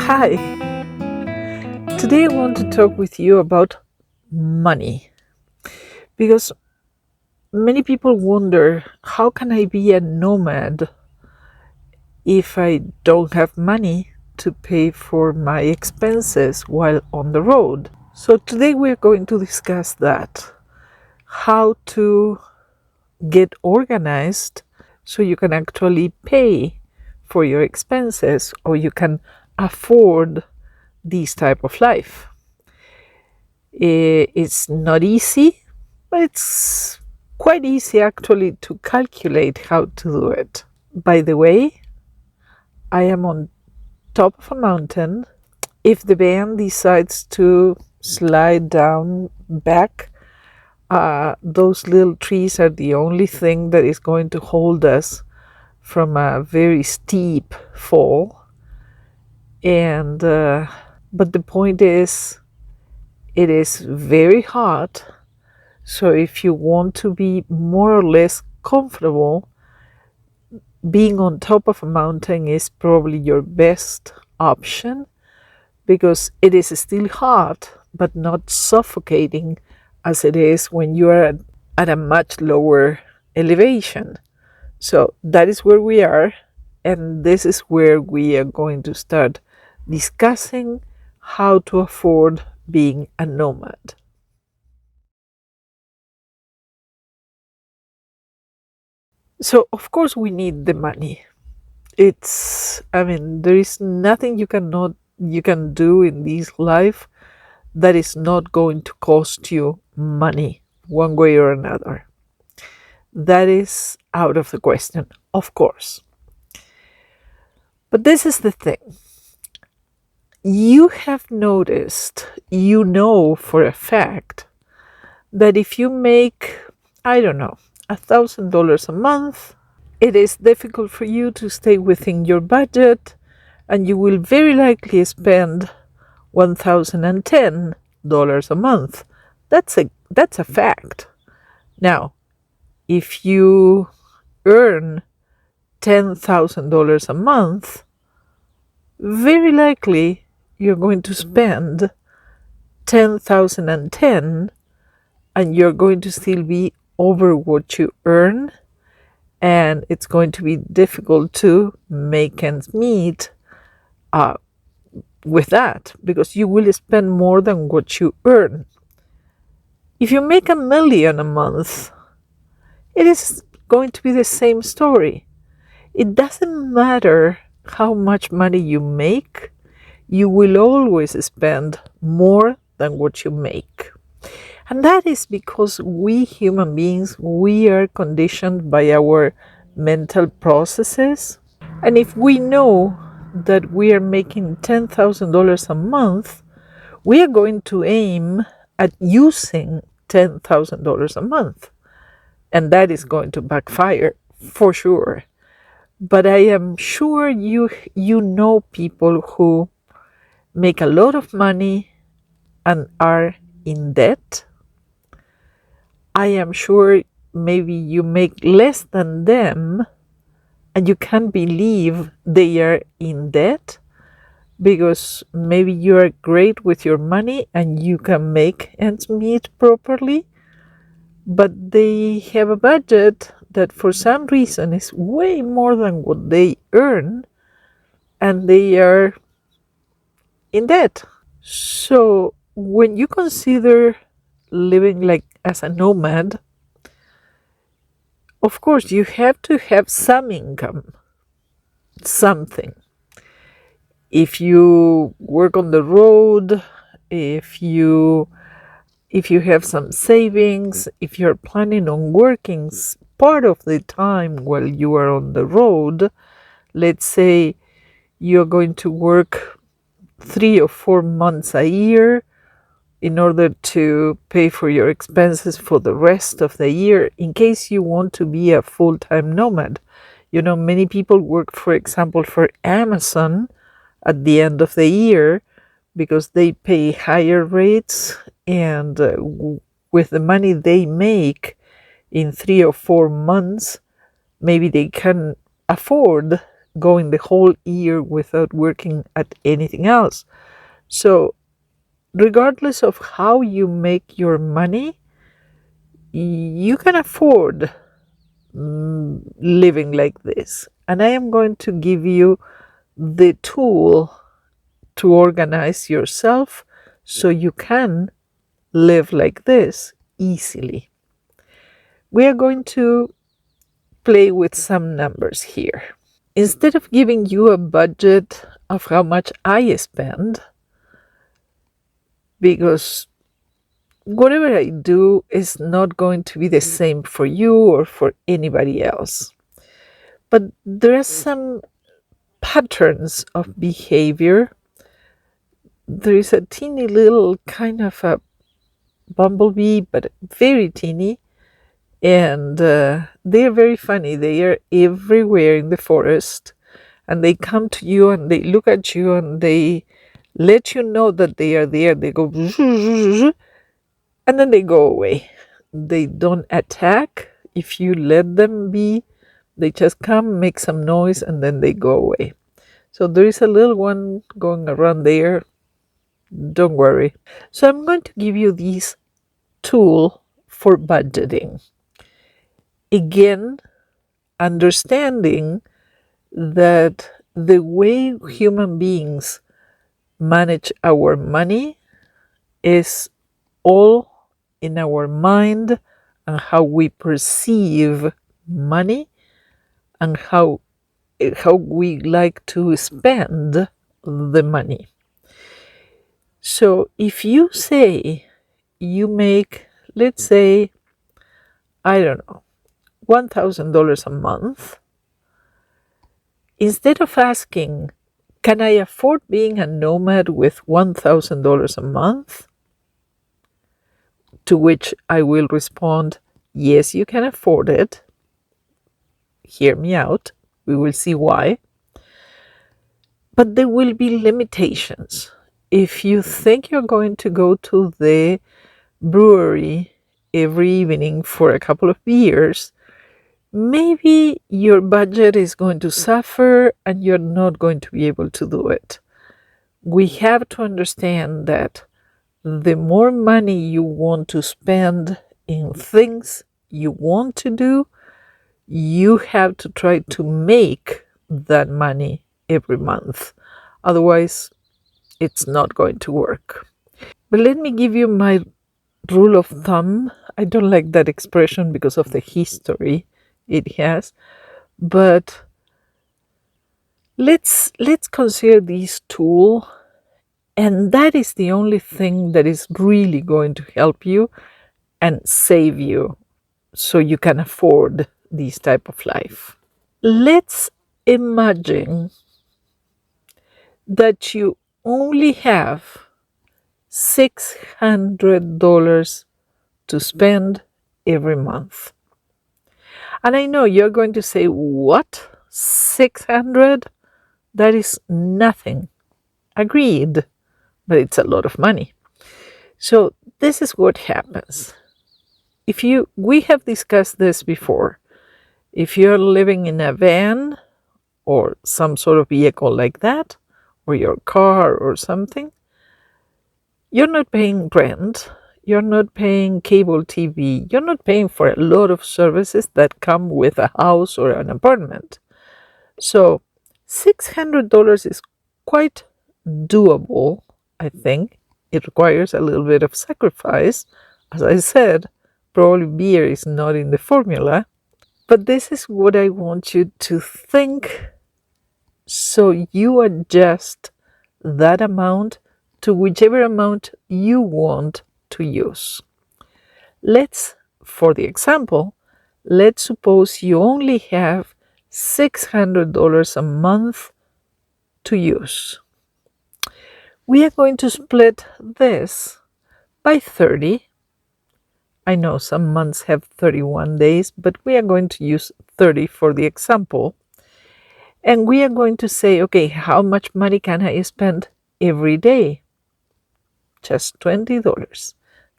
Hi, today I want to talk with you about money because many people wonder, how can I be a nomad if I don't have money to pay for my expenses while on the road? So today we're going to discuss that, how to get organized so you can actually pay for your expenses or you can afford this type of life. It's not easy, but it's quite easy actually to calculate how to do it. By the way, I am on top of a mountain. If the van decides to slide down back, those little trees are the only thing that is going to hold us from a very steep fall. And but the point is, it is very hot. So if you want to be more or less comfortable, being on top of a mountain is probably your best option because it is still hot, but not suffocating as it is when you are at a much lower elevation. So that is where we are, and this is where we are going to start discussing how to afford being a nomad. So of course we need the money. There is nothing you can do in this life that is not going to cost you money one way or another. That is out of the question, of course. But this is the thing. You have noticed, you know for a fact, that if you make, I don't know, $1,000 a month, it is difficult for you to stay within your budget, and you will very likely spend $1,010 a month. That's a fact. Now, if you earn $10,000 a month, very likely you're going to spend 10,010, and you're going to still be over what you earn, and it's going to be difficult to make ends meet with that because you will spend more than what you earn. If you make $1 million a month, it is going to be the same story. It doesn't matter how much money you make, you will always spend more than what you make. And that is because we human beings, we are conditioned by our mental processes. And if we know that we are making $10,000 a month, we are going to aim at using $10,000 a month. And that is going to backfire for sure. But I am sure you know people who make a lot of money and are in debt. I am sure maybe you make less than them and you can't believe they are in debt because maybe you are great with your money and you can make ends meet properly, but they have a budget that for some reason is way more than what they earn and they are in debt. So when you consider living like as a nomad, of course you have to have some income, something. If you work on the road, if you have some savings, if you're planning on working part of the time while you are on the road, let's say you're going to work 3 or 4 months a year in order to pay for your expenses for the rest of the year, in case you want to be a full-time nomad. You know, many people work, for example, for Amazon at the end of the year because they pay higher rates, and with the money they make in 3 or 4 months, maybe they can afford going the whole year without working at anything else. So regardless of how you make your money, you can afford living like this. And I am going to give you the tool to organize yourself so you can live like this easily. We are going to play with some numbers here. Instead of giving you a budget of how much I spend, because whatever I do is not going to be the same for you or for anybody else. But there are some patterns of behavior. There is a teeny little kind of a bumblebee, but very teeny, and they're very funny. They are everywhere in the forest, and they come to you and they look at you and they let you know that they are there. They go and then they go away. They don't attack if you let them be. They just come, make some noise, and then they go away. So there is a little one going around there. Don't worry. So I'm going to give you this tool for budgeting. Again, understanding that the way human beings manage our money is all in our mind and how we perceive money and how we like to spend the money. So if you say you make, let's say, I don't know, $1,000 a month, instead of asking, can I afford being a nomad with $1,000 a month? To which I will respond, yes, you can afford it. Hear me out. We will see why. But there will be limitations. If you think you're going to go to the brewery every evening for a couple of beers, maybe your budget is going to suffer and you're not going to be able to do it. We have to understand that the more money you want to spend in things you want to do, you have to try to make that money every month. Otherwise, it's not going to work. But let me give you my rule of thumb. I don't like that expression because of the history it has, but let's consider this tool, and that is the only thing that is really going to help you and save you so you can afford this type of life. Let's imagine that you only have $600 to spend every month. And I know you're going to say, what? 600? That is nothing. Agreed, but it's a lot of money. So this is what happens. We have discussed this before. If you're living in a van or some sort of vehicle like that, or your car or something, you're not paying rent, you're not paying cable TV, you're not paying for a lot of services that come with a house or an apartment. So $600 is quite doable, I think. It requires a little bit of sacrifice. As I said, probably beer is not in the formula. But this is what I want you to think, so you adjust that amount to whichever amount you want to use. For the example, let's suppose you only have $600 a month to use. We are going to split this by 30. I know some months have 31 days, but we are going to use 30 for the example. And we are going to say, okay, how much money can I spend every day? Just $20.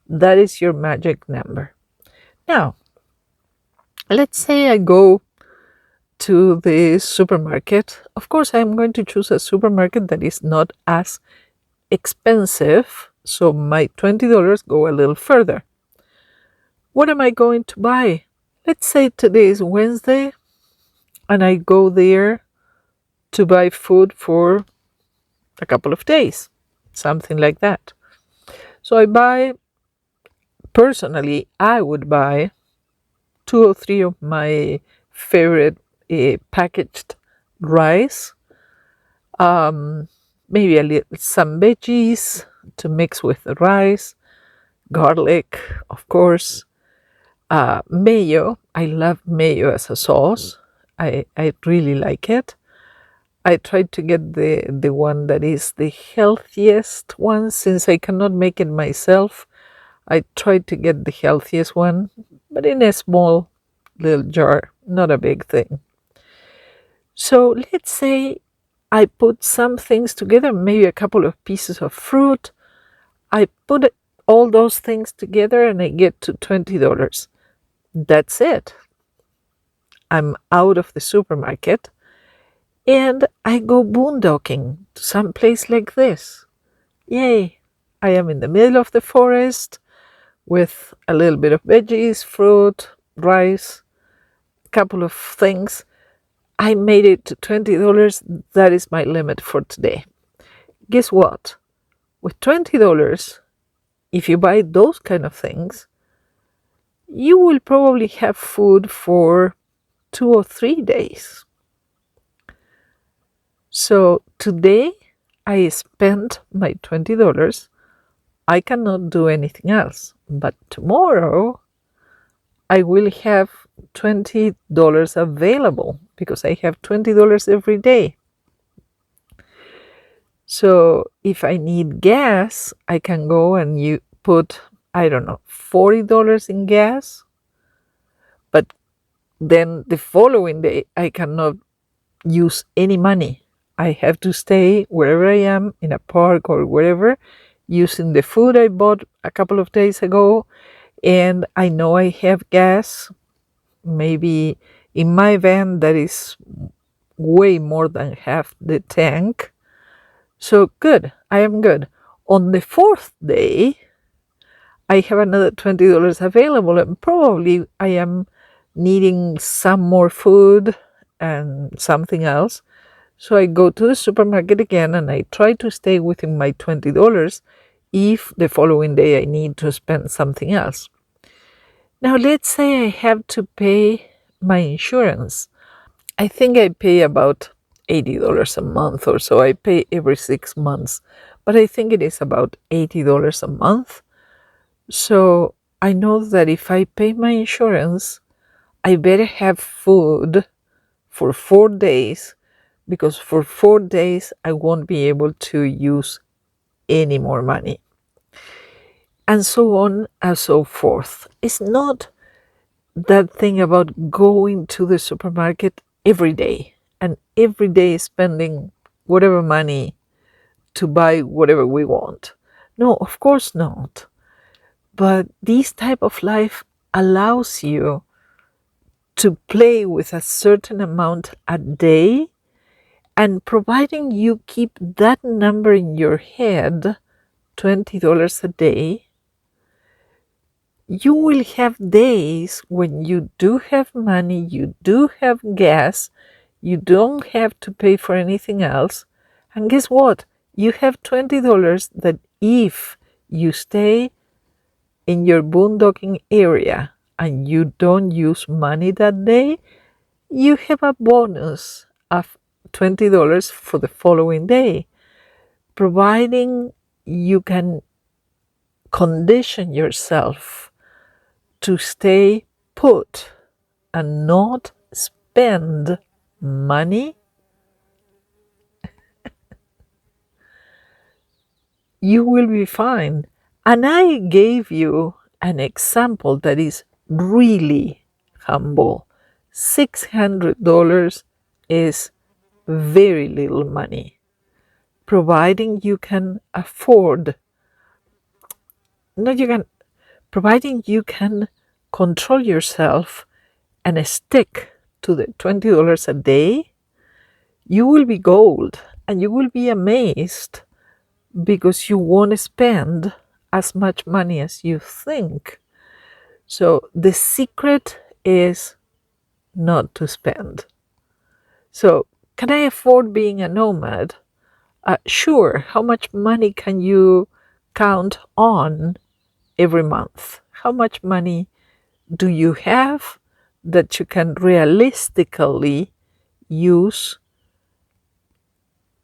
That is your magic number. Now, let's say I go to the supermarket. Of course, I'm going to choose a supermarket that is not as expensive, so my $20 go a little further. What am I going to buy? Let's say today is Wednesday and I go there to buy food for a couple of days, something like that. So personally, I would buy 2 or 3 of my favorite packaged rice, maybe some veggies to mix with the rice, garlic, of course, mayo. I love mayo as a sauce. I really like it. I tried to get the one that is the healthiest one since I cannot make it myself. I tried to get the healthiest one, but in a small little jar, not a big thing. So let's say I put some things together, maybe a couple of pieces of fruit. I put all those things together and I get to $20. That's it. I'm out of the supermarket and I go boondocking to some place like this. Yay! I am in the middle of the forest with a little bit of veggies, fruit, rice, a couple of things. I made it to $20. That is my limit for today. Guess what? With $20, if you buy those kind of things, you will probably have food for 2 or 3 days. So today I spent my $20. I cannot do anything else. But tomorrow I will have $20 available because I have $20 every day. So if I need gas, I can go and you put, I don't know, $40 in gas. But then the following day, I cannot use any money. I have to stay wherever I am, in a park or wherever, using the food I bought a couple of days ago. And I know I have gas, maybe in my van that is way more than half the tank. So good, I am good. On the fourth day, I have another $20 available, and probably I am needing some more food and something else. So I go to the supermarket again and I try to stay within my $20 if the following day I need to spend something else. Now let's say I have to pay my insurance. I think I pay about $80 a month or so. I pay every 6 months, but I think it is about $80 a month. So I know that if I pay my insurance, I better have food for 4 days, because for 4 days I won't be able to use any more money. And so on and so forth. It's not that thing about going to the supermarket every day and every day spending whatever money to buy whatever we want. No, of course not. But this type of life allows you to play with a certain amount a day, and providing you keep that number in your head, $20 a day, you will have days when you do have money, you do have gas, you don't have to pay for anything else. And guess what? You have $20 that if you stay in your boondocking area and you don't use money that day, you have a bonus of $20 for the following day, providing you can condition yourself to stay put and not spend money. You will be fine. And I gave you an example that is really humble. $600 is very little money, providing you can afford, not you can, providing you can control yourself and stick to the $20 a day, you will be gold and you will be amazed because you won't spend as much money as you think. So the secret is not to spend. So, can I afford being a nomad? Sure. How much money can you count on every month? How much money do you have that you can realistically use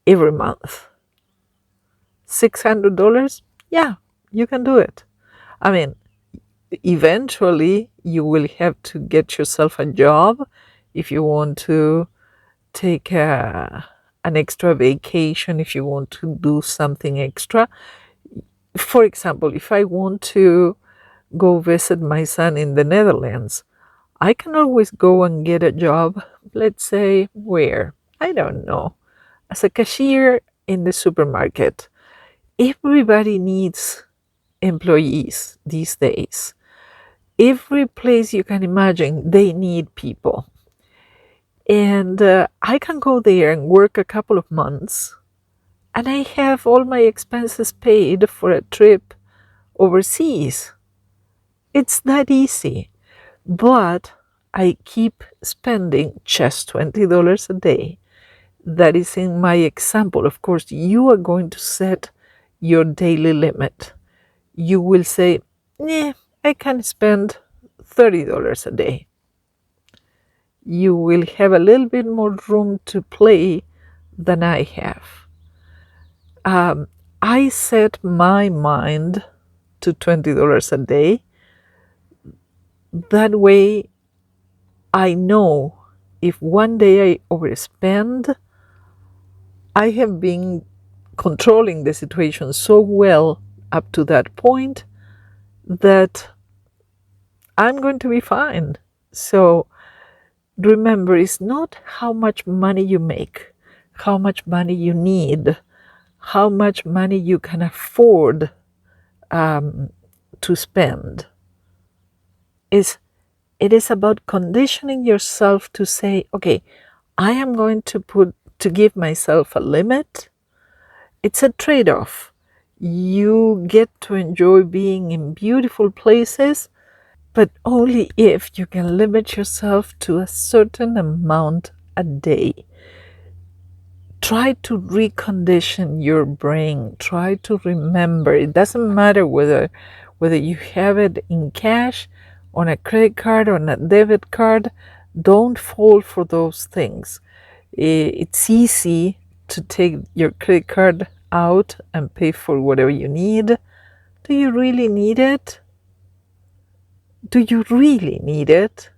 every month? $600? Yeah, you can do it. I mean, eventually you will have to get yourself a job if you want to take an extra vacation, if you want to do something extra. For example, if I want to go visit my son in the Netherlands, I can always go and get a job, let's say, where? I don't know, as a cashier in the supermarket. Everybody needs employees these days. Every place you can imagine, they need people. And I can go there and work a couple of months, and I have all my expenses paid for a trip overseas. It's that easy. But I keep spending just $20 a day. That is in my example. Of course, you are going to set your daily limit. You will say, I can spend $30 a day. You will have a little bit more room to play than I have. I set my mind to $20 a day. That way, I know if one day I overspend, I have been controlling the situation so well up to that point that I'm going to be fine. So remember, it's not how much money you make, how much money you need, how much money you can afford to spend. It is about conditioning yourself to say, okay, I am going to give myself a limit. It's a trade-off. You get to enjoy being in beautiful places, but only if you can limit yourself to a certain amount a day. Try to recondition your brain. Try to remember. It doesn't matter whether you have it in cash, on a credit card, on a debit card. Don't fall for those things. It's easy to take your credit card out and pay for whatever you need. Do you really need it? Do you really need it?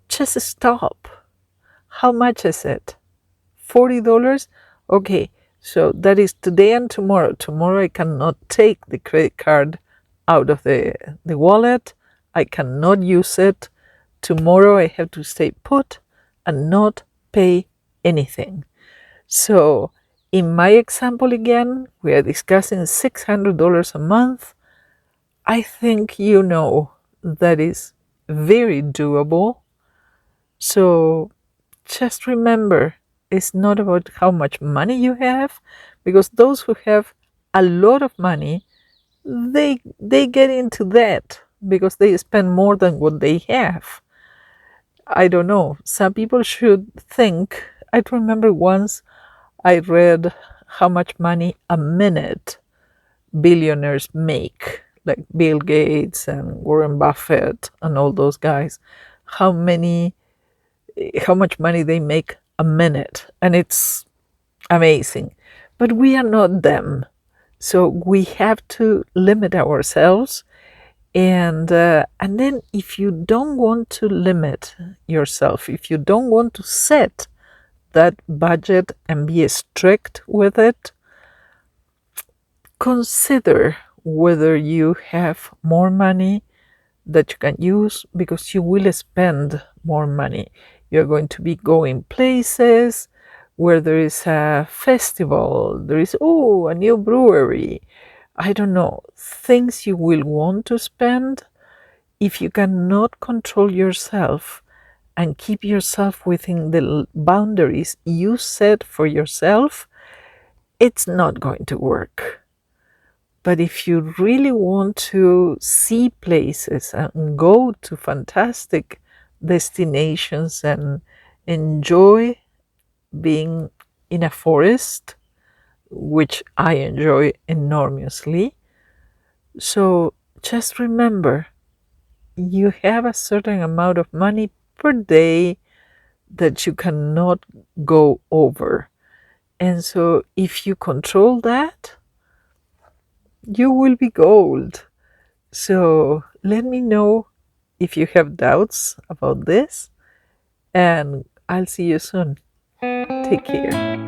Just stop. How much is it? $40? Okay, so that is today and tomorrow. Tomorrow I cannot take the credit card out of the wallet. I cannot use it. Tomorrow I have to stay put and not pay anything. So in my example again, we are discussing $600 a month. I think you know that is very doable. So just remember, it's not about how much money you have, because those who have a lot of money, they get into debt because they spend more than what they have. I don't know. Some people should think. I remember once I read how much money a minute billionaires make, like Bill Gates and Warren Buffett and all those guys. How much money they make a minute, and it's amazing. But we are not them, so we have to limit ourselves. And then if you don't want to limit yourself, if you don't want to set that budget and be strict with it, consider whether you have more money that you can use, because you will spend more money. You're going to be going places where there is a festival, there is, a new brewery. I don't know, things you will want to spend. If you cannot control yourself and keep yourself within the boundaries you set for yourself, it's not going to work. But if you really want to see places and go to fantastic destinations and enjoy being in a forest, which I enjoy enormously, so just remember you have a certain amount of money per day that you cannot go over. And so if you control that, you will be gold. So let me know if you have doubts about this, and I'll see you soon. Take care.